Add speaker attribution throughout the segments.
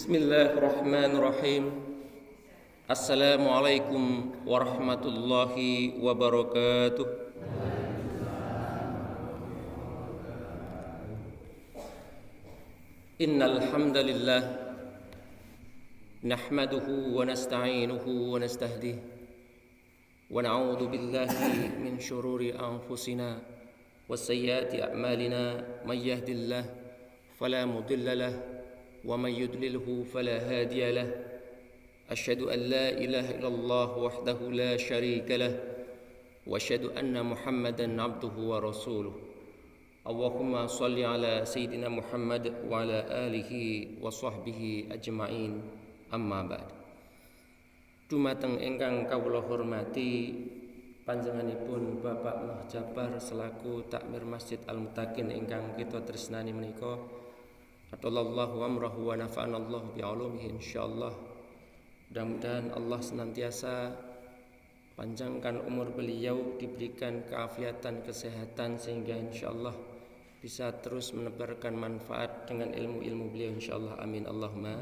Speaker 1: Bismillahirrahmanirrahim. Assalamualaikum warahmatullahi wabarakatuh. Innal hamdalillah nahmaduhu wa nasta'inuhu wa nastahdihi wa na'udzu billahi min shururi anfusina wa sayyiati a'malina may yahdihillahu fala mudilla lahu wa may yudlilhu fala hadiya lahu. Asyhadu an la ilaha illallah wahdahu la syarika lahu wa asyhadu anna Muhammadan abduhu wa rasuluh. Allahumma salli ala Sayyidina Muhammad wa ala alihi wa sahbihi ajma'in. Amma ba'd. Dumateng ingkang kawula hormati panjenenganipun Bapak Muhjabar selaku takmir Masjid Al-Muttaqin ingkang kita tresnani menika. Atallahu amrahu wa nafa'anallahu bi'ulumihi insyaallah. Mudah-mudahan Allah senantiasa panjangkan umur beliau, diberikan keafiatan, kesehatan, sehingga insyaallah bisa terus menebarkan manfaat dengan ilmu-ilmu beliau insyaallah. Amin Allahumma.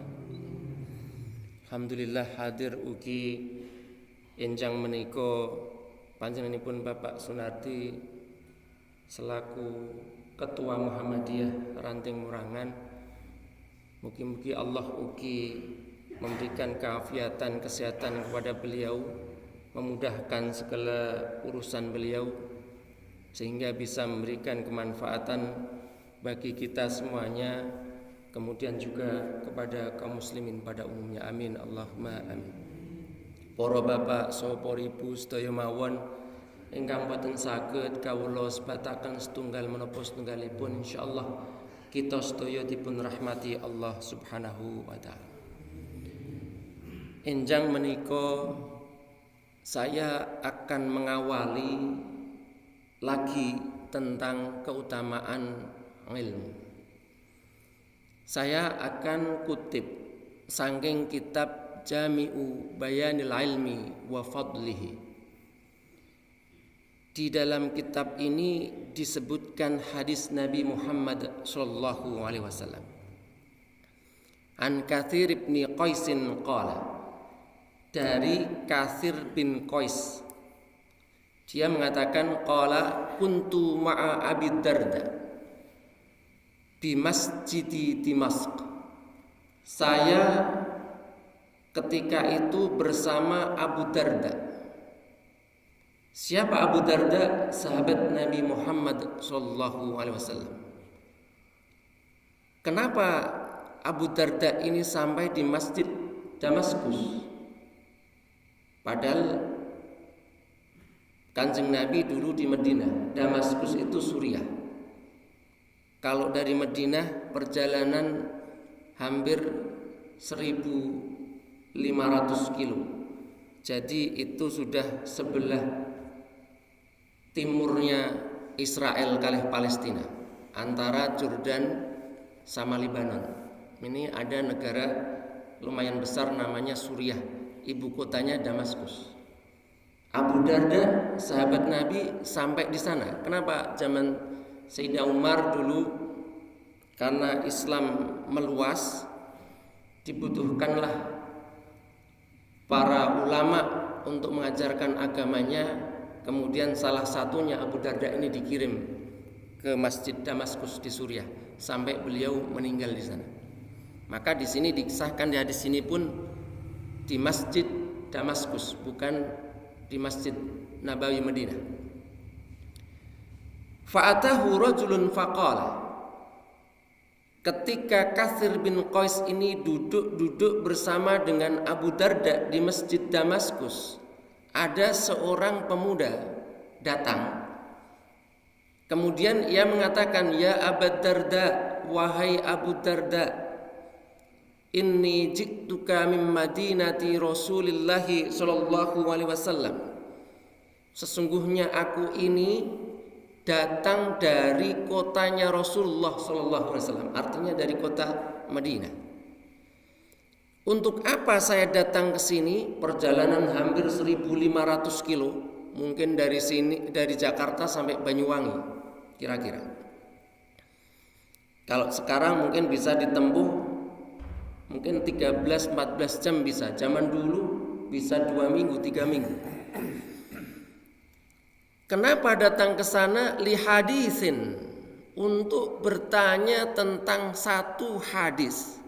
Speaker 1: Alhamdulillah hadir ugi enjang menika panjenenganipun Bapak Sunardi selaku Ketua Muhammadiyah Ranting Murangan. Mugi-mugi Allah ugi memberikan keafiatan, kesehatan kepada beliau, memudahkan segala urusan beliau, sehingga bisa memberikan kemanfaatan bagi kita semuanya, kemudian juga kepada kaum muslimin pada umumnya. Amin Allahumma amin. Para bapak saha para ibu sedaya mawon ingkang boten saged kawula sebataken setunggal menapa setunggalipun, insyaallah kita sedaya dipun rahmati Allah Subhanahu wa taala. Enjang menika saya akan mengawali lagi tentang keutamaan ilmu. Saya akan kutip saking kitab Jami'u Bayanil Ilmi wa Fadlihi. Di dalam kitab ini disebutkan hadis Nabi Muhammad sallallahu alaihi wasallam. An Katsir bin Qaisin qala, dari Katsir bin Qais, dia mengatakan qala kuntu ma'a Abi Darda di Masjid Dimashq. Saya ketika itu bersama Abu Darda. Siapa Abu Darda? Sahabat Nabi Muhammad sallallahu alaihi wasallam. Kenapa Abu Darda ini sampai di Masjid Damaskus? Padahal Kanjeng Nabi dulu di Madinah. Damaskus itu Suriah. Kalau dari Madinah perjalanan hampir 1.500 kilo. Jadi itu sudah sebelah timurnya Israel kalih Palestina, antara Jordan sama Lebanon. Ini ada negara lumayan besar namanya Suriah, ibu kotanya Damaskus. Abu Darda sahabat Nabi sampai di sana. Kenapa? Zaman Sayyidina Umar dulu, karena Islam meluas, dibutuhkanlah para ulama untuk mengajarkan agamanya. Kemudian salah satunya Abu Darda ini dikirim ke Masjid Damaskus di Suriah sampai beliau meninggal di sana. Maka di sini dikisahkan di hadis ini pun di Masjid Damaskus, bukan di Masjid Nabawi Madinah. Fa'atahu rajulun faqala, ketika Katsir bin Qais ini duduk bersama dengan Abu Darda di Masjid Damaskus, ada seorang pemuda datang. Kemudian ia mengatakan, "Ya Abu Darda, wahai Abu Darda, inni jiktuka min Madinati Rasulillah sallallahu alaihi wasallam. Sesungguhnya aku ini datang dari kotanya Rasulullah sallallahu alaihi wasallam, artinya dari kota Madinah. Untuk apa saya datang ke sini? Perjalanan hampir 1.500 kilo, mungkin dari sini, dari Jakarta sampai Banyuwangi kira-kira. Kalau sekarang mungkin bisa ditempuh Mungkin 13-14 jam bisa. Zaman dulu bisa 2 minggu, 3 minggu. Kenapa datang ke sana? Li hadisin, untuk bertanya tentang satu hadis.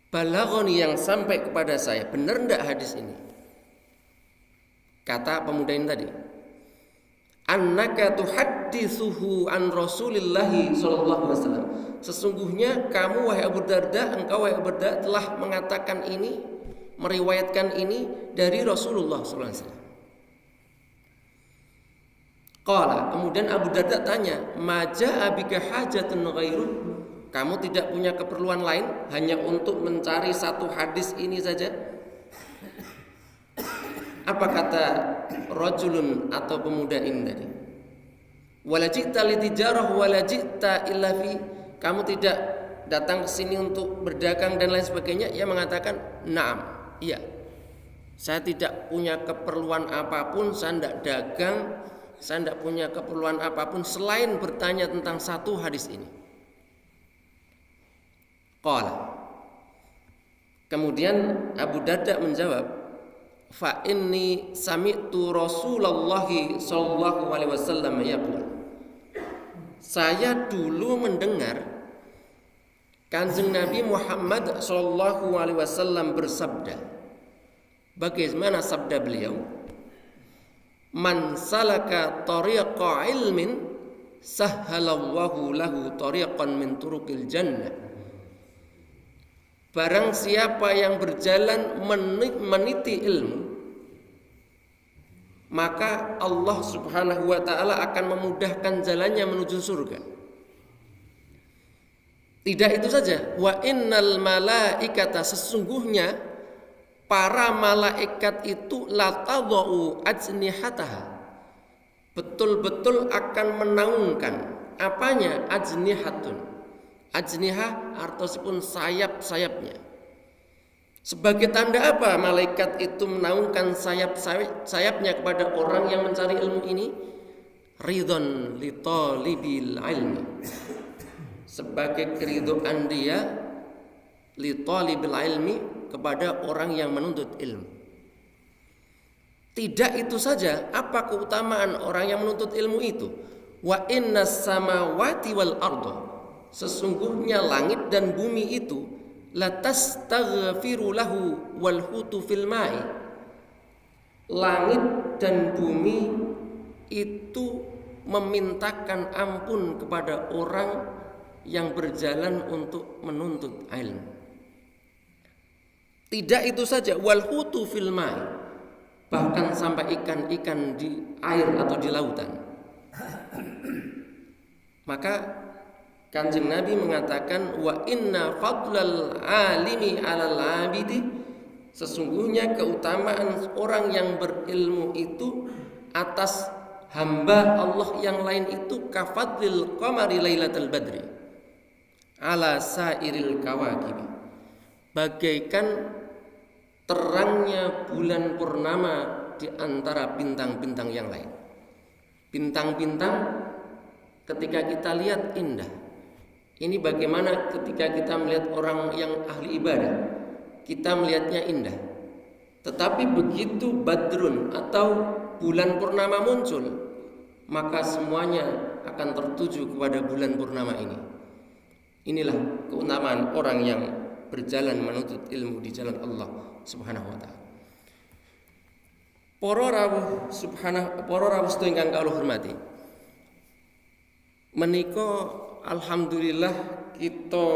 Speaker 1: Balaghani, yang sampai kepada saya. Benar enggak hadis ini? Kata pemuda ini tadi, annaka tuhadditsuhu an Rasulillahi sallallahu alaihi wasallam. Sesungguhnya kamu wahai Abu Darda, engkau wahai Abu Darda telah mengatakan ini, meriwayatkan ini dari Rasulullah sallallahu alaihi wasallam. Qala, kemudian Abu Darda tanya, maja abika hajatun ghairu? Kamu tidak punya keperluan lain hanya untuk mencari satu hadis ini saja? Apa kata rajulun atau pemuda ini tadi? Wala ji'ta litijarah wala ji'ta illa fi. Kamu tidak datang ke sini untuk berdagang dan lain sebagainya? Ia mengatakan, "Na'am." Iya. Saya tidak punya keperluan apapun, saya tidak dagang, saya tidak punya keperluan apapun selain bertanya tentang satu hadis ini. Qala. Kemudian Abu Darda menjawab, fa inni sami'tu Rasulullah sallallahu alaihi wasallam yaqul. Saya dulu mendengar Kanjeng Nabi Muhammad sallallahu alaihi wasallam bersabda. Bagaimana sabda beliau? Man salaka tariqa ilmin sahhalallahu lahu tariqan min turuqil jannah. Barang siapa yang berjalan meniti ilmu, maka Allah subhanahu wa ta'ala akan memudahkan jalannya menuju surga. Tidak itu saja, wa innal malaikata, sesungguhnya para malaikat itu latadau ajnihataha, betul-betul akan menaungkan apanya? Ajnihatun. Ajnihah artinya sayap-sayapnya. Sebagai tanda apa malaikat itu menaungkan sayap-sayapnya kepada orang yang mencari ilmu ini? Ridhon li talibil ilmi, sebagai keridhaan dia li talibil ilmi, kepada orang yang menuntut ilmu. Tidak itu saja, apa keutamaan orang yang menuntut ilmu itu? Wa innas samawati wal arda, sesungguhnya langit dan bumi itu latastaghfiru lahu wal hutu fil ma'i, langit dan bumi itu memintakan ampun kepada orang yang berjalan untuk menuntut ilmu. Tidak itu saja, wal hutu fil ma'i, bahkan sampai ikan-ikan di air atau di lautan. Maka Kanjeng Nabi mengatakan, wa inna fadlal alimi 'alal 'abidi, sesungguhnya keutamaan orang yang berilmu itu atas hamba Allah yang lain itu kafadlil qamari lailatul badri ala sairil kawakib, bagaikan terangnya bulan purnama di antara bintang-bintang yang lain. Bintang-bintang ketika kita lihat indah. Ini bagaimana ketika kita melihat orang yang ahli ibadah, kita melihatnya indah. Tetapi begitu badrun atau bulan purnama muncul, maka semuanya akan tertuju kepada bulan purnama ini. Inilah keutamaan orang yang berjalan menuntut ilmu di jalan Allah subhanahu wa ta'ala. Para rawuh ingkang kawula hormati, menika alhamdulillah kita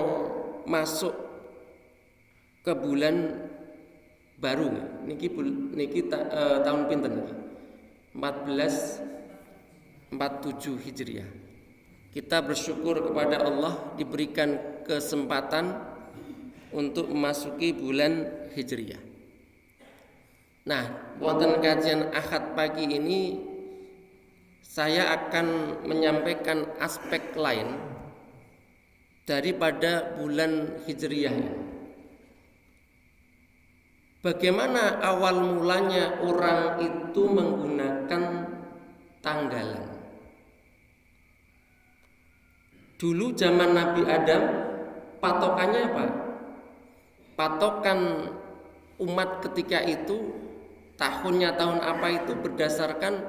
Speaker 1: masuk ke bulan baru. Niki tahun pinten niki? 1447 Hijriah. Kita bersyukur kepada Allah diberikan kesempatan untuk memasuki bulan Hijriah. Nah, wonten kajian Ahad pagi ini saya akan menyampaikan aspek lain daripada bulan Hijriah ini. Bagaimana awal mulanya orang itu menggunakan tanggalan? Dulu zaman Nabi Adam patokannya apa? patokan umat ketika itu tahunnya tahun apa itu berdasarkan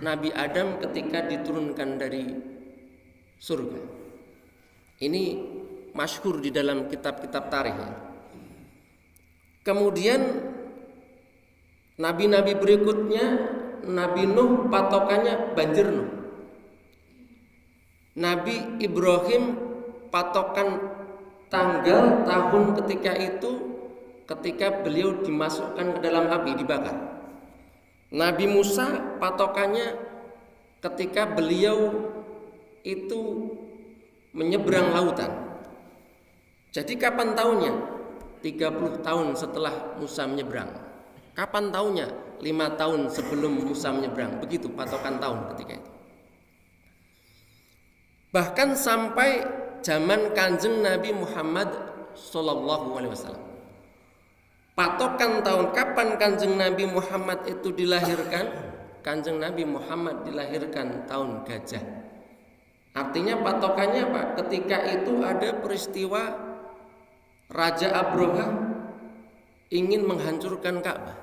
Speaker 1: Nabi Adam ketika diturunkan dari surga. Ini masyhur di dalam kitab-kitab tarikh. Kemudian nabi-nabi berikutnya, Nabi Nuh patokannya banjir Nuh. Nabi Ibrahim patokan tanggal tahun ketika itu ketika beliau dimasukkan ke dalam api, dibakar. Nabi Musa patokannya ketika beliau itu menyeberang lautan. Jadi kapan tahunnya? 30 tahun setelah Musa menyeberang. Kapan tahunnya? 5 tahun sebelum Musa menyeberang. Begitu patokan tahun ketika itu. Bahkan sampai zaman Kanjeng Nabi Muhammad sallallahu alaihi wasallam. Patokan tahun kapan Kanjeng Nabi Muhammad itu dilahirkan? Kanjeng Nabi Muhammad dilahirkan tahun gajah. Artinya patokannya apa? Ketika itu ada peristiwa Raja Abraha ingin menghancurkan Ka'bah.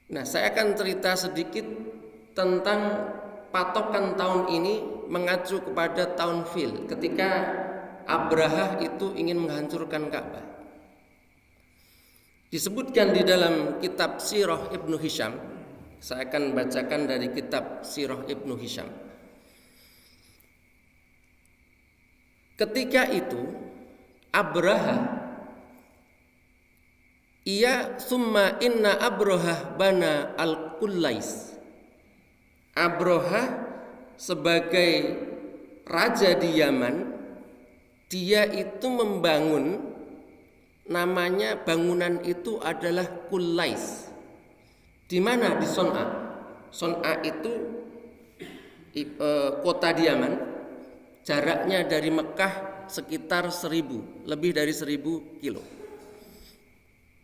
Speaker 1: Nah, saya akan cerita sedikit tentang patokan tahun ini mengacu kepada tahun Fil ketika Abraha itu ingin menghancurkan Ka'bah. Disebutkan di dalam kitab Sirah Ibnu Hisham. Saya akan bacakan dari kitab Sirah Ibnu Hisham. Ketika itu Abraha summa inna Abraha bana al-Qullais. Abraha sebagai raja di Yaman, dia itu membangun, namanya bangunan itu adalah Qullais. Di mana? Di Son'a. Son'a itu kota di Yaman. Jaraknya dari Mekah sekitar lebih dari 1000 kilo.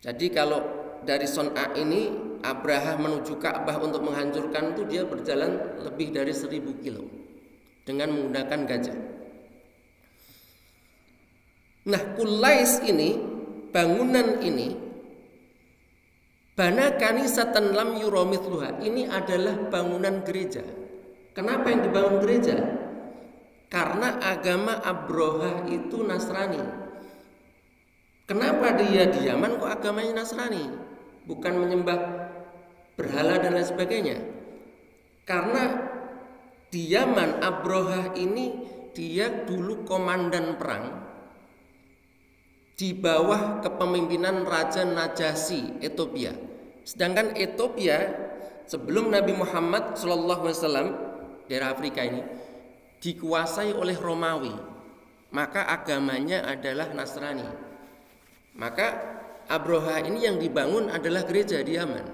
Speaker 1: Jadi kalau dari Son'a ini Abraha menuju Ka'bah untuk menghancurkan itu dia berjalan lebih dari 1000 kilo dengan menggunakan gajah. Nah, Qullais ini, bangunan ini, bana kanisatan lam yuramithluha, ini adalah bangunan gereja. Kenapa yang dibangun gereja? Karena agama Abraha itu Nasrani. Kenapa dia di Yaman kok agamanya Nasrani? Bukan menyembah berhala dan lain sebagainya. Karena di Yaman Abraha ini dia dulu komandan perang di bawah kepemimpinan Raja Najasyi Ethiopia. Sedangkan Ethiopia sebelum Nabi Muhammad SAW, daerah Afrika ini dikuasai oleh Romawi, maka agamanya adalah Nasrani. Maka Abraha ini yang dibangun adalah gereja di Yaman.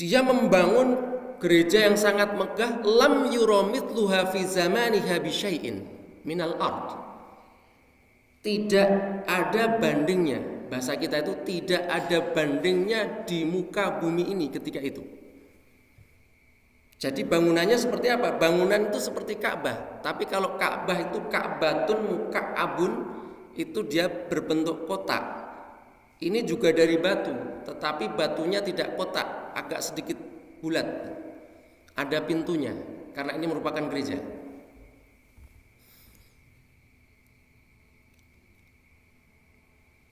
Speaker 1: Dia membangun gereja yang sangat megah, lam yuramithluha fi zamaniha bi syai'in minal ard. Tidak ada bandingnya. Bahasa kita itu tidak ada bandingnya di muka bumi ini ketika itu. Jadi bangunannya seperti apa? Bangunan itu seperti Ka'bah. Tapi kalau Ka'bah itu Ka'batun muka'abun, itu dia berbentuk kotak. Ini juga dari batu, tetapi batunya tidak kotak, agak sedikit bulat. Ada pintunya, karena ini merupakan gereja.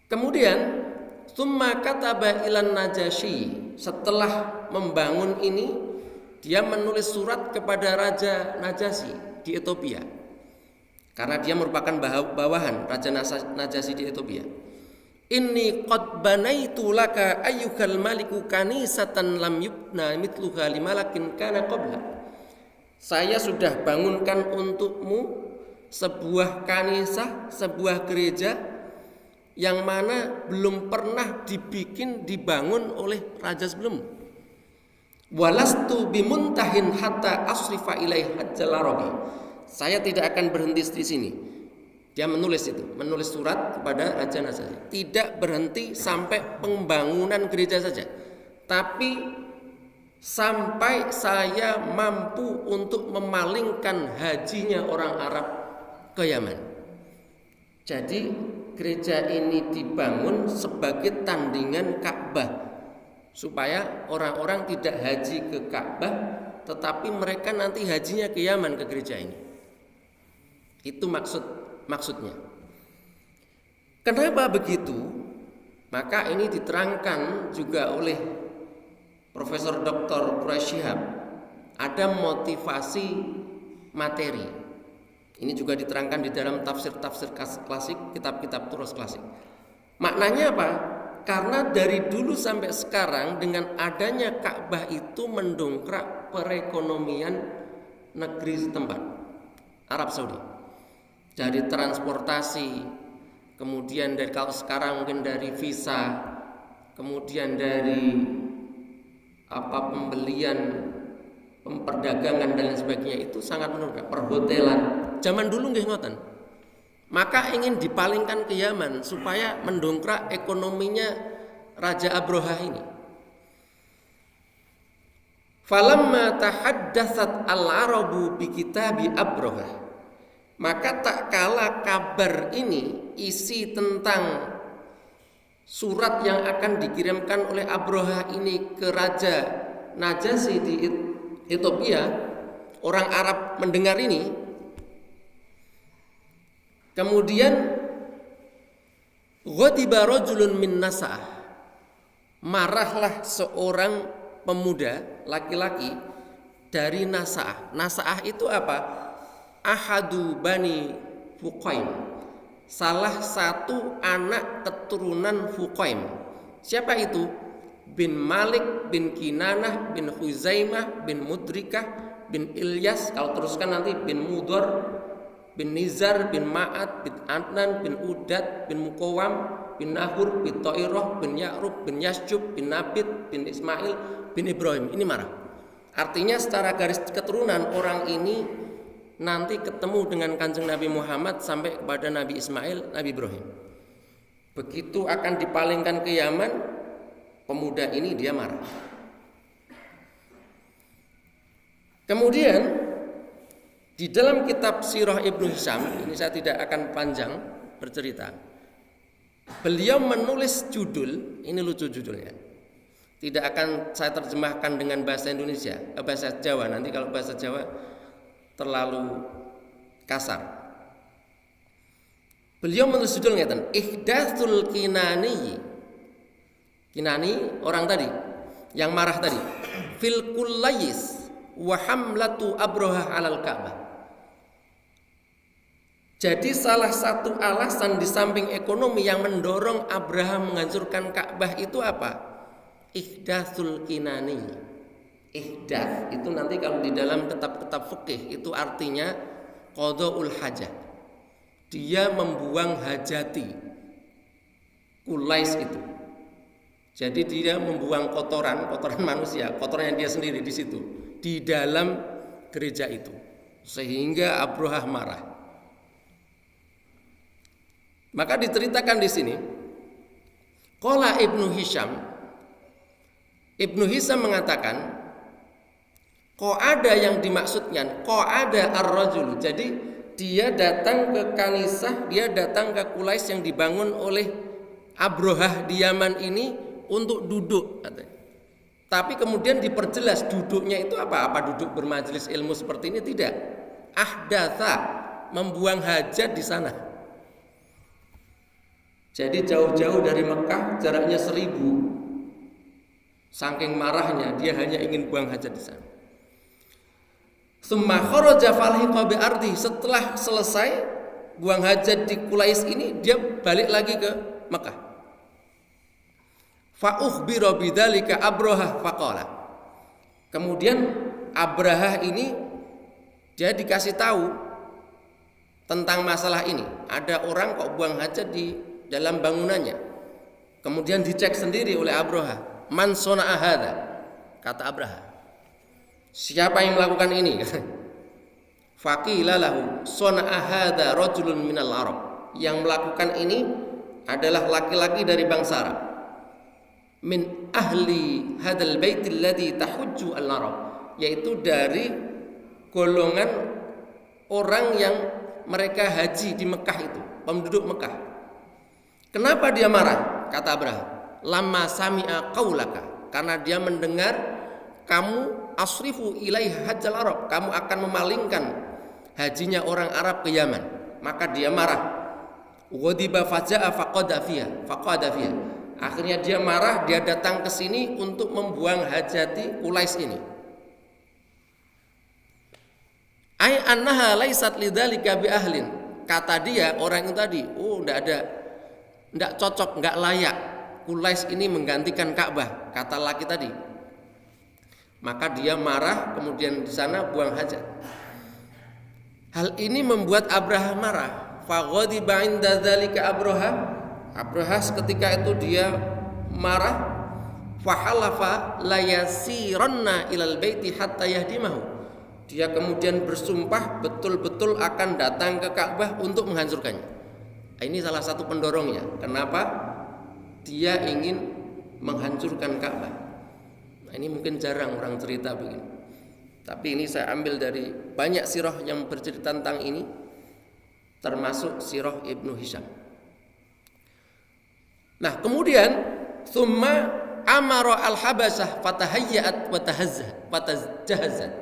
Speaker 1: Kemudian summa kataba ilan Najasyi. Setelah membangun ini, dia menulis surat kepada Raja Najasyi di Ethiopia. Karena dia merupakan bawahan Raja Najasyi di Ethiopia. Inni qad banaitu laka ayyuhal maliku kanisatan lam yubna mithluha limalakin kana qabla. Saya sudah bangunkan untukmu sebuah kanisah, sebuah gereja yang mana belum pernah dibangun oleh raja sebelummu. Walastu bimuntahin hatta asrifa ilaih hajjal arabi. Saya tidak akan berhenti di sini. Dia menulis surat kepada Raja Najasyi. Tidak berhenti sampai pembangunan gereja saja, tapi sampai saya mampu untuk memalingkan hajinya orang Arab ke Yaman. Jadi gereja ini dibangun sebagai tandingan Ka'bah, supaya orang-orang tidak haji ke Ka'bah, tetapi mereka nanti hajinya ke Yaman, ke gereja ini. Itu maksudnya. Kenapa begitu? Maka ini diterangkan juga oleh Profesor Dr. Quraish Shihab. Ada motivasi materi. Ini juga diterangkan di dalam tafsir-tafsir klasik, kitab-kitab turos klasik. Maknanya apa? Karena dari dulu sampai sekarang dengan adanya Ka'bah itu mendongkrak perekonomian negeri setempat, Arab Saudi. Dari transportasi, kemudian dari, kalau sekarang mungkin dari visa, kemudian dari pembelian, perdagangan dan lain sebagainya, itu sangat meningkat. Perhotelan zaman dulu nggih ngoten. Maka ingin dipalingkan ke Yaman supaya mendongkrak ekonominya Raja Abroha ini. Falamma tahaddatsat al-arabu bi kitabi Abroha, maka tak kala kabar ini, isi tentang surat yang akan dikirimkan oleh Abroha ini ke Raja Najasyi di Ethiopia, orang Arab mendengar ini, kemudian ghadiba rajulun min Nasa'ah, marahlah seorang pemuda laki-laki dari Nasa'ah. Nasa'ah itu apa? Ahadu bani Fuqaim, salah satu anak keturunan Fuqaim. Siapa itu? Bin Malik, bin Kinanah, bin Huzaimah, bin Mudrikah, bin Ilyas. Kalau teruskan nanti bin Mudhar, bin Nizar, bin Ma'ad, bin Adnan, bin Udad, bin Mukawam, bin Nahur, bin Ta'irah, bin Ya'rub, bin Yasjub, bin Nabit, bin Ismail, bin Ibrahim. Ini marah. Artinya secara garis keturunan orang ini nanti ketemu dengan Kanjeng Nabi Muhammad sampai kepada Nabi Ismail, Nabi Ibrahim. Begitu akan dipalingkan ke Yaman, pemuda ini dia marah. Kemudian di dalam kitab Sirah Ibnu Hisham, ini saya tidak akan panjang bercerita, beliau menulis judul, ini lucu judulnya. Tidak akan saya terjemahkan dengan bahasa Indonesia, bahasa Jawa, nanti kalau bahasa Jawa terlalu kasar. Beliau menulis judulnya tentang Ihdatsul Kinani. Kinani orang tadi yang marah tadi, fil kullayis wa hamlatu Abroha alal Ka'bah. Jadi salah satu alasan di samping ekonomi yang mendorong Abraham menghancurkan Ka'bah itu apa? Ihdatsul Kinani. Ihdath itu nanti kalau di dalam kitab-kitab fikih itu artinya qada'ul hajat. Dia membuang hajati. Kulais itu. Jadi dia membuang kotoran manusia, kotoran yang dia sendiri di situ, di dalam gereja itu. Sehingga Abroha marah. Maka diceritakan di sini, qala Ibnu Hisham mengatakan, qa'ada yang dimaksudkan, qa'ada ar-rajul. Jadi dia datang ke kanisah, dia datang ke Kulais yang dibangun oleh Abroha di Yaman ini untuk duduk. Tapi kemudian diperjelas duduknya itu apa? Apa duduk bermajelis ilmu seperti ini? Tidak. Ahdatha, membuang hajat di sana. Jadi jauh-jauh dari Mekah, jaraknya 1000. Saking marahnya dia hanya ingin buang hajat di sana. Summa kharaja falhiqa bi ardi. Setelah selesai buang hajat di Kulais ini, dia balik lagi ke Mekah. Fa ukhbira bidzalika Abroha faqala. Kemudian Abraha ini dia dikasih tahu tentang masalah ini. Ada orang kok buang hajat di dalam bangunannya. Kemudian dicek sendiri oleh Abroha. Man sona'a hadza? Kata Abraha. Siapa yang melakukan ini? Faqila lahu sona'a hadza rajulun minal Arab. Yang melakukan ini adalah laki-laki dari bangsa Arab. Min ahli hadzal baitil ladzi tahujju al-Arab, yaitu dari golongan orang yang mereka haji di Mekah itu, penduduk Mekah. Kenapa dia marah? Kata Abraha, lamma sami'a qaulaka, karena dia mendengar kamu asrifu ilaiha hajjal Arab, kamu akan memalingkan hajinya orang Arab ke Yaman. Maka dia marah. Ghadiba faja'a faqada fiha. Akhirnya dia marah, dia datang ke sini untuk membuang hajati Qulais ini. Ai annaha laisat lidzalika bi ahlin. Kata dia, orang itu tadi, enggak cocok, enggak layak Qulais ini menggantikan Ka'bah, kata laki tadi. Maka dia marah, kemudian di sana buang hajat. Hal ini membuat Abraha marah. Faghadiba 'inda dzalika Abraha ketika itu dia marah. Fahalafa la yasiranna ilal baiti hatta yahdimahu. Dia kemudian bersumpah betul-betul akan datang ke Ka'bah untuk menghancurkannya. Ini salah satu pendorongnya. Kenapa dia ingin menghancurkan Ka'bah? Nah, ini mungkin jarang orang cerita begini. Tapi ini saya ambil dari banyak sirah yang bercerita tentang ini, termasuk sirah Ibnu Hisham. Nah, kemudian summa amara al-Habasyah fatahayyat wa tajahazat.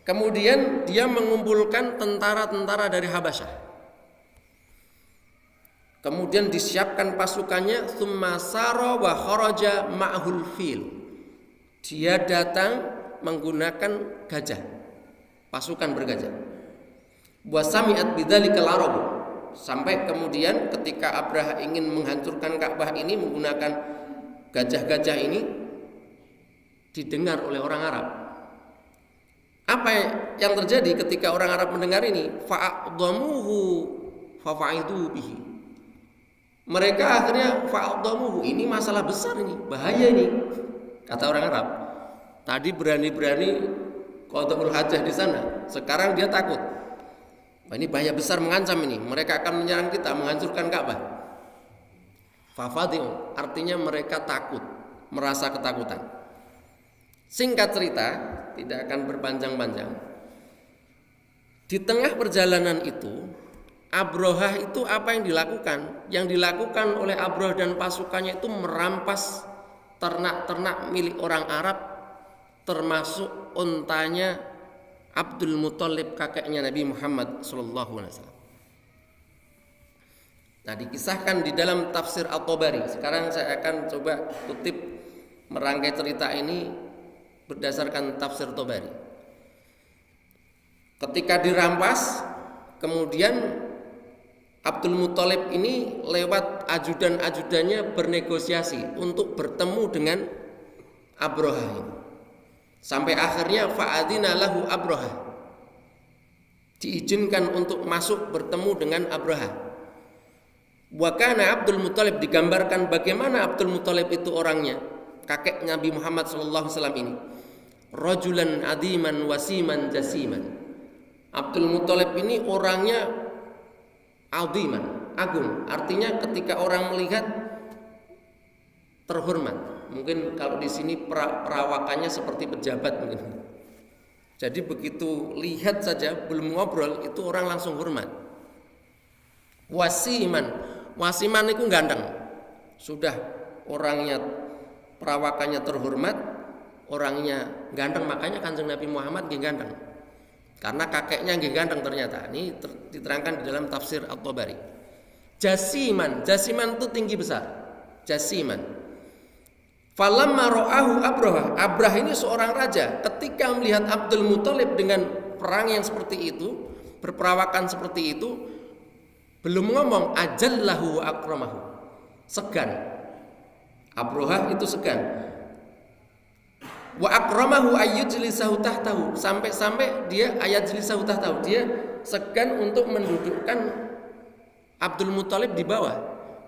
Speaker 1: Kemudian dia mengumpulkan tentara-tentara dari Habasyah. Kemudian disiapkan pasukannya, summa sara wa kharaja ma'hul fil. Dia datang menggunakan gajah, pasukan bergajah. Wa sami'at bidzalikal arab. Sampai kemudian ketika Abraha ingin menghancurkan Ka'bah ini menggunakan gajah-gajah ini, didengar oleh orang Arab. Apa yang terjadi ketika orang Arab mendengar ini? Fa'adhamuhu fafaidu bihi. Mereka akhirnya fa'adhamuhu, ini masalah besar ini, bahaya ini. Kata orang Arab, tadi berani-berani qada'ul hajah di sana, sekarang dia takut. Ini bahaya besar, mengancam ini. Mereka akan menyerang kita, menghancurkan Ka'bah. Fafadi'u, artinya mereka takut, merasa ketakutan. Singkat cerita, tidak akan berpanjang-panjang. Di tengah perjalanan itu, Abraha itu apa yang dilakukan? Yang dilakukan oleh Abraha dan pasukannya itu merampas ternak-ternak milik orang Arab, termasuk untanya Abdul Muthalib, kakeknya Nabi Muhammad SAW. Nah, dikisahkan di dalam tafsir At-Tabari. Sekarang saya akan coba kutip merangkai cerita ini berdasarkan tafsir Tabari. Ketika dirampas, kemudian Abdul Muthalib ini lewat ajudan-ajudannya bernegosiasi untuk bertemu dengan Abraha ini. Sampai akhirnya fa'adina lahu Abraha, diizinkan untuk masuk bertemu dengan Abraha. Wa kana Abdul Muthalib, digambarkan bagaimana Abdul Muthalib itu orangnya, kakek Nabi Muhammad SAW ini. Rajulan adiman wasiman jasiman. Abdul Muthalib ini orangnya adiman, agung. Artinya ketika orang melihat terhormat. Mungkin kalau di sini perawakannya seperti pejabat mungkin. Jadi begitu lihat saja belum ngobrol itu orang langsung hormat. Wasiman itu ganteng. Sudah orangnya perawakannya terhormat, orangnya ganteng, makanya Kanjeng Nabi Muhammad nggih ganteng. Karena kakeknya nggih ganteng ternyata. Ini diterangkan di dalam tafsir At-Tabari. Jasiman itu tinggi besar. Jasiman. Falamma ra'ahu Abraha ini seorang raja, ketika melihat Abdul Muthalib dengan perang yang seperti itu, berperawakan seperti itu, belum ngomong ajallahu wa akramahu. Segan. Abraha itu segan. Wa akramahu ayyujlisahu tahtahu, sampai-sampai dia ayyujlisahu tahtahu, dia segan untuk mendudukkan Abdul Muthalib di bawah.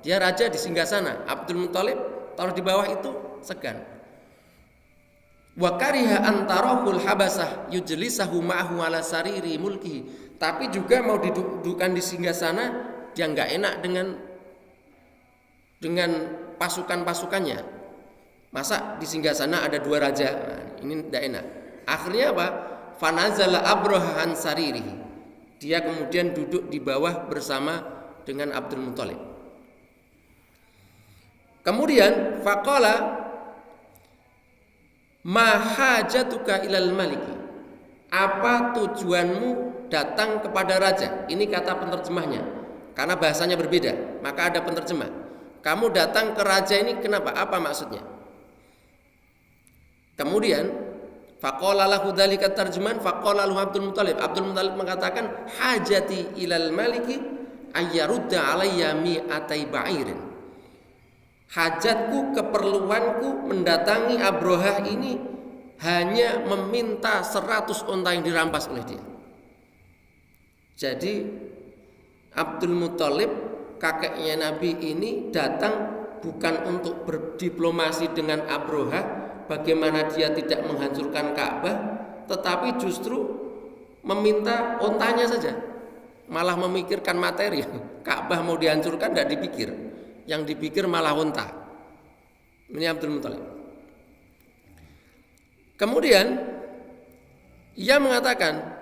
Speaker 1: Dia raja di singgasana, Abdul Muthalib taruh di bawah itu segan. Wa kariha antarahul habasah yujlisahu ma'ahu ala sariri mulkihi. Tapi juga mau didudukkan di singgasana, dia enggak enak dengan pasukan-pasukannya. Masa di singgasana ada dua raja? Nah, ini enggak enak. Akhirnya apa? Fanazala Abraha an saririhi. Dia kemudian duduk di bawah bersama dengan Abdul Muthalib. Kemudian faqala ma hajatuka ilal maliki. Apa tujuanmu datang kepada raja? Ini kata penerjemahnya. Karena bahasanya berbeda, maka ada penerjemah. Kamu datang ke raja ini kenapa? Apa maksudnya? Kemudian faqala lahu dzalika tarjuman faqala lahu Abdul Muthalib. Abdul Muthalib mengatakan hajati ilal maliki ayyarudda alayya mi'atai ba'irin. Hajatku, keperluanku mendatangi Abrahah ini hanya meminta 100 unta yang dirampas oleh dia. Jadi Abdul Muthalib, kakeknya Nabi ini datang bukan untuk berdiplomasi dengan Abrahah bagaimana dia tidak menghancurkan Ka'bah, tetapi justru meminta untanya saja. Malah memikirkan materi. Ka'bah mau dihancurkan tidak dipikir. Yang dipikir malah unta. Ini Abdul Muthalib. Kemudian ia mengatakan,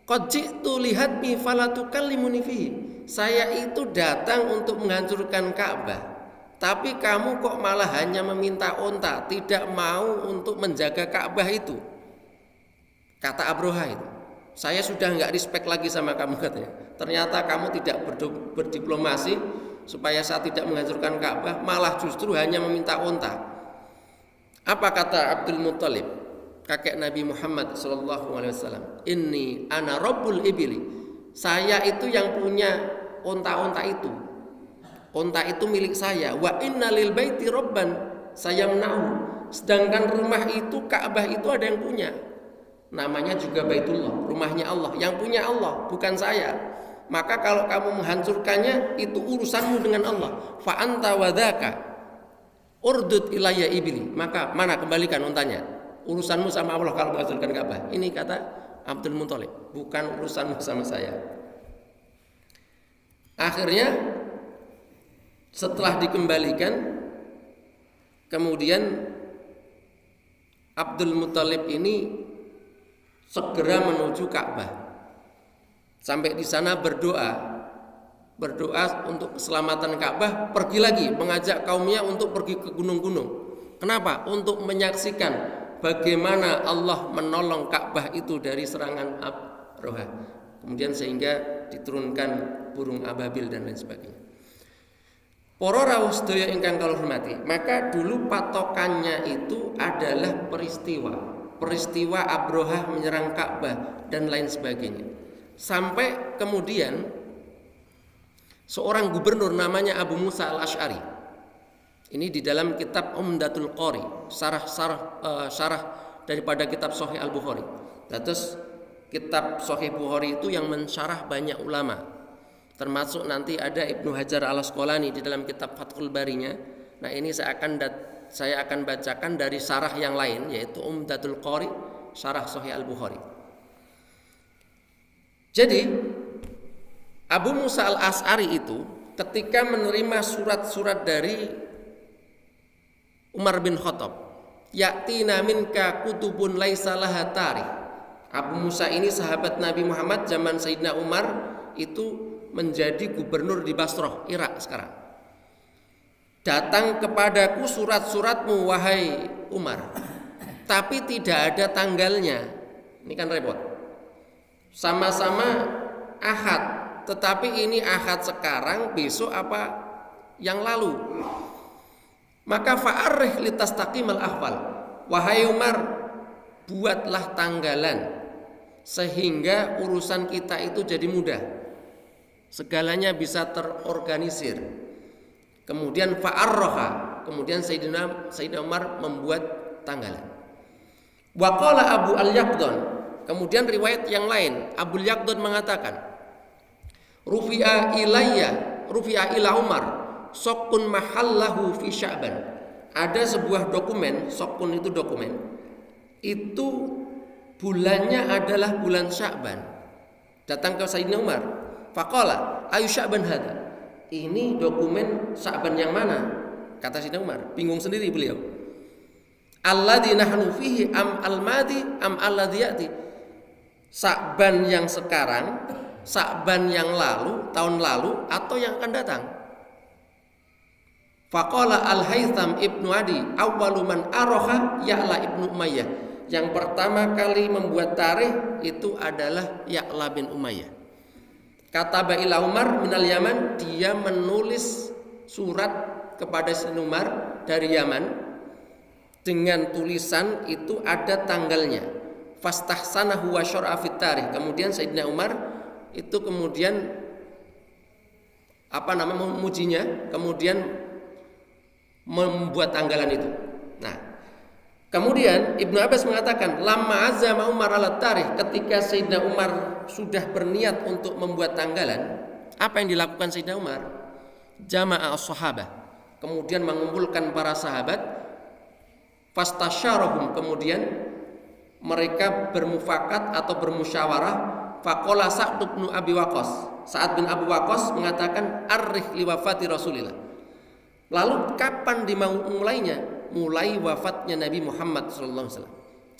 Speaker 1: qad ji'tu lihatmi fala tukallimuni fihi. Saya itu datang untuk menghancurkan Ka'bah, tapi kamu kok malah hanya meminta unta, tidak mau untuk menjaga Ka'bah itu. Kata Abrahah itu, saya sudah enggak respect lagi sama kamu katanya. Ternyata kamu tidak berdiplomasi supaya saya tidak menghancurkan Ka'bah, malah justru hanya meminta unta. Apa kata Abdul Muthalib, kakek Nabi Muhammad SAW? Inni ana rabbul ibili. Saya itu yang punya unta-unta itu. Unta itu milik saya. Wa inna lil baiti rabban sayamnahu. Sedangkan rumah itu, Ka'bah itu ada yang punya. Namanya juga Baitullah, rumahnya Allah. Yang punya Allah, bukan saya. Maka kalau kamu menghancurkannya, itu urusanmu dengan Allah. Fa anta wadaka urdud ilayya ibli. Maka mana kembalikan untanya. Urusanmu sama Allah kalau menghancurkan Ka'bah. Ini kata Abdul Muthalib, bukan urusanmu sama saya. Akhirnya setelah dikembalikan, kemudian Abdul Muthalib ini segera menuju Ka'bah. Sampai di sana berdoa untuk keselamatan Ka'bah, pergi lagi mengajak kaumnya untuk pergi ke gunung-gunung. Kenapa? Untuk menyaksikan bagaimana Allah menolong Ka'bah itu dari serangan Abrahah. Kemudian sehingga diturunkan burung ababil dan lain sebagainya. Para rawuh sedaya ingkang kula hormati, maka dulu patokannya itu adalah peristiwa Abrahah menyerang Ka'bah dan lain sebagainya. Sampai kemudian seorang gubernur namanya Abu Musa al-Asy'ari. Ini di dalam kitab Umdatul Qari, syarah daripada kitab Sahih Al-Bukhari. Terus kitab Sahih Bukhari itu yang mensyarah banyak ulama. Termasuk nanti ada Ibnu Hajar al-Asqalani di dalam kitab Fathul Barinya. Nah, ini saya akan bacakan dari syarah yang lain, yaitu Umdatul Qari, syarah Sahih Al-Bukhari. Jadi Abu Musa al-Asy'ari itu ketika menerima surat-surat dari Umar bin Khattab, ya'tina minka kutubun laisa laha tarikh. Abu Musa ini sahabat Nabi Muhammad zaman Sayyidina Umar, itu menjadi gubernur di Basrah, Irak sekarang. Datang kepadaku surat-suratmu wahai Umar, tapi tidak ada tanggalnya. Ini kan repot. Sama-sama Ahad, tetapi ini Ahad sekarang, besok apa yang lalu. Maka fa'arrih litastaqimal ahwal. Wahai Umar, buatlah tanggalan sehingga urusan kita itu jadi mudah. Segalanya bisa terorganisir. Kemudian fa'arraha, kemudian Sayyidina Umar membuat tanggalan. Wa qala Abu al-Yaqdhan. Kemudian riwayat yang lain, Abu al-Yaqdhan mengatakan, Rufi'a ila Umar sokun mahallahu fi Sya'ban. Ada sebuah dokumen, sokun itu dokumen, itu bulannya adalah bulan Sya'ban. Datang ke Sayyidina Umar, faqala ayu Sya'ban hadha. Ini dokumen Sya'ban yang mana? Kata Sayyidina Umar, bingung sendiri beliau. Alladzi nahnu fihi am al-madi am alladzi ya'ti. Sya'ban yang sekarang Sa'ban yang lalu, tahun lalu atau yang akan datang. Faqala Al-Haytham Ibnu Adi awwalu man araha Ya'la Ibnu Umayyah. Yang pertama kali membuat tarikh itu adalah Ya'la bin Umayyah. Kataba ila Umar minal Yaman, dia menulis surat kepada Sayyidina Umar dari Yaman dengan tulisan itu ada tanggalnya. Fastahsanahu wa syar'a fit tarikh. Kemudian Sayyidina Umar itu kemudian memujinya, kemudian membuat tanggalan itu. Nah, kemudian Ibnu Abbas mengatakan, lamma azama Umar ala tarikh, ketika Sayyidina Umar sudah berniat untuk membuat tanggalan, apa yang dilakukan Sayyidina Umar? Jama'a as-sahabah, kemudian mengumpulkan para sahabat, fastasyarahum, kemudian mereka bermufakat atau bermusyawarah. Faqala Sa'd bin Abi Waqqas, Sa'ad bin Abu Waqqas mengatakan arikh liwafati Rasulillah. Lalu kapan dimulainya? Mulai wafatnya Nabi Muhammad SAW.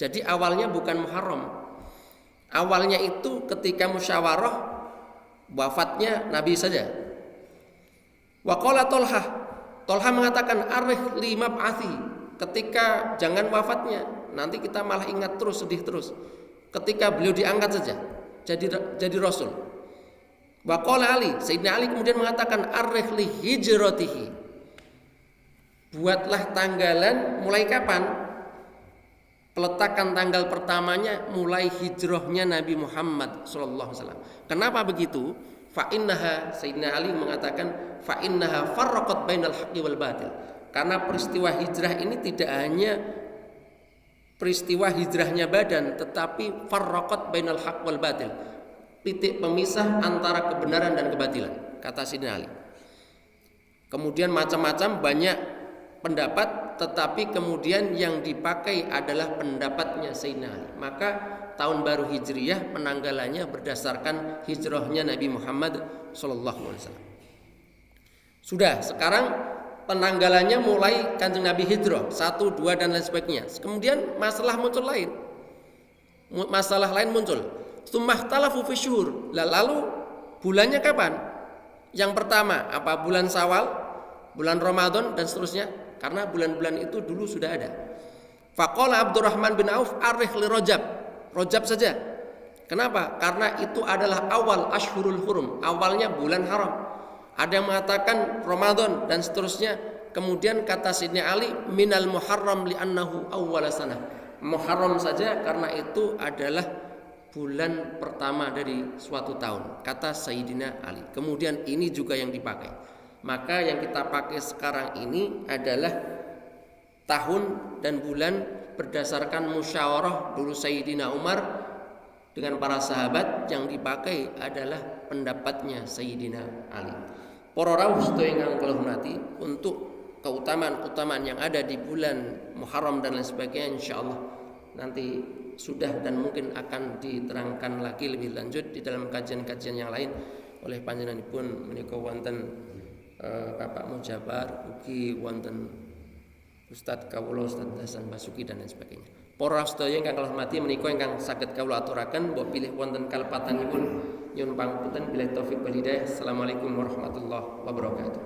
Speaker 1: Jadi awalnya bukan Muharram. Awalnya itu ketika musyawarah wafatnya Nabi saja. Waqala Tolha mengatakan arikh limab'athi, ketika jangan wafatnya, nanti kita malah ingat terus, sedih terus. Ketika beliau diangkat saja jadi Rasul. Waqala Ali, Sayyidina Ali kemudian mengatakan arikh li hijratihi, buatlah tanggalan mulai kapan? Peletakan tanggal pertamanya mulai hijrahnya Nabi Muhammad SAW. Kenapa begitu? Fa'innaha, Sayyidina Ali mengatakan fa'innaha farraqat bainal haqqi wal batil. Karena peristiwa hijrah ini tidak hanya peristiwa hijrahnya badan, tetapi farraqat bainal haqq wal batil, titik pemisah antara kebenaran dan kebatilan, kata Sayyidina Ali. Kemudian macam-macam banyak pendapat, tetapi kemudian yang dipakai adalah pendapatnya Sayyidina Ali. Maka tahun baru Hijriyah penanggalannya berdasarkan hijrahnya Nabi Muhammad SAW. Sudah, sekarang penanggalannya mulai Kanjeng Nabi hijrah 1, 2 dan lain sebagainya. Kemudian masalah lain muncul. Tsummahtalafu fi syuhur. Lalu bulannya kapan? Yang pertama apa? Bulan Syawal, bulan Ramadan dan seterusnya. Karena bulan-bulan itu dulu sudah ada. Faqala Abdurrahman bin Auf arikh li Rajab saja. Kenapa? Karena itu adalah awal Ashhurul Hurum, awalnya bulan haram. Ada yang mengatakan Ramadan dan seterusnya. Kemudian kata Sayyidina Ali minal Muharram li'annahu awwal sanah. Muharram saja karena itu adalah bulan pertama dari suatu tahun, kata Sayyidina Ali. Kemudian ini juga yang dipakai. Maka yang kita pakai sekarang ini adalah tahun dan bulan berdasarkan musyawarah dulu Sayyidina Umar dengan para sahabat. Yang dipakai adalah pendapatnya Sayyidina Ali. Para rawuh sedaya ingkang kula hormati, untuk keutamaan-keutamaan yang ada di bulan Muharram dan lain sebagainya insyaallah nanti sudah dan mungkin akan diterangkan lagi lebih lanjut di dalam kajian-kajian yang lain oleh panjenenganipun menika wonten Bapak Mujabar, ugi wonten Ustadz kawula Ustadz Hasan Basuki dan lain sebagainya. Para sedaya ingkang kula hormati, menika ingkang saged kawula aturaken mbok pilih wonten kalepatanipun nyuwun pangapunten, billahi taufik wal hidayah. Assalamualaikum warahmatullahi wabarakatuh.